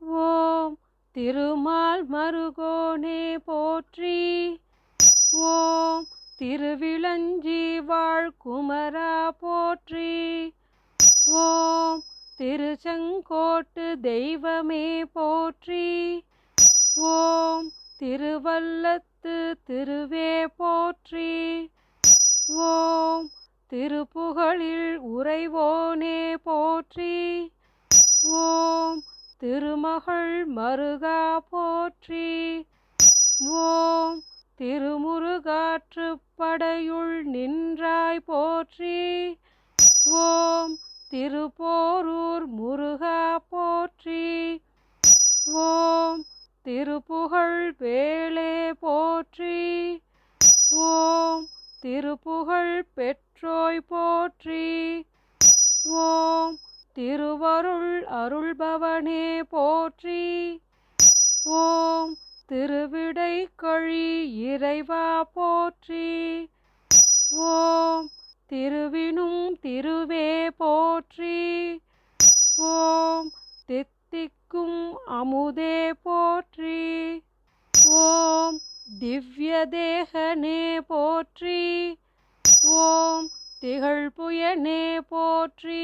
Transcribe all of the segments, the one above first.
ஓம் திருமால் மருகோனே போற்றி. ஓம் திருவிளஞ்சி வாழ் குமரா போற்றி. ஓம் திருச்செங்கோட்டு தெய்வமே போற்றி. ஓம் திருவல்லத்து திருவே போற்றி. ஓம் திருப்புகழில் உறைவோனே போற்றி. ஓம் திருமகள் மருகா போற்றி. ஓம் திருமுருகாற்றுப் படையுள் நின்றாய் போற்றி. ஓம் திருப்போரூர் முருகா போற்றி. ஓம் திருப்புகழ் வேளே போற்றி. ஓம் திருப்புகழ் பெற்றோய் போற்றி. ஓம் திருவருள் அருள்பவனே போற்றி. ஓம் திருவிடைக்கழி இறைவா போற்றி. ஓம் திருவினும் திருவே போற்றி. ஓம் தித்திக்கும் அமுதே போற்றி. ஓம் திவ்ய தேகனே போற்றி. ஓம் திகழ்புயனே போற்றி.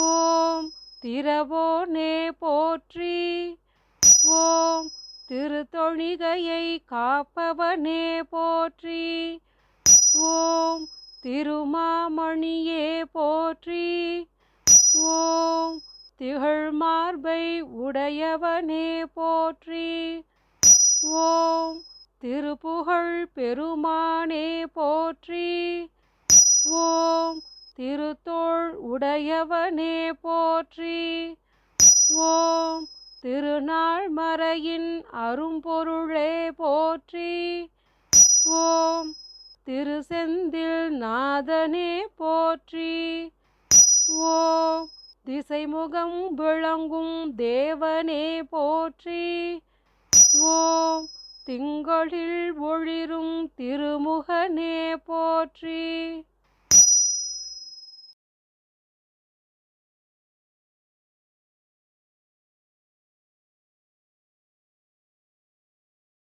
ஓம் திரவோனே போற்றி. ஓம் திருத்தொழிகையை காப்பவனே போற்றி. ஓம் திருமாமணியே போற்றி. ஓம் திகழ்மார்பை உடையவனே போற்றி. ஓம் திருப்புகழ் பெருமானே போற்றி. ஓம் திருத்தோள் உடையவனே போற்றி. ஓம் திருநாள்மறையின் அரும்பொருளே போற்றி. ஓம் திருசெந்தில் நாதனே போற்றி. ஓம் திசைமுகம் விளங்கும் தேவனே போற்றி. ஓம் திங்களில் ஒளிரும் திருமுகனே போற்றி.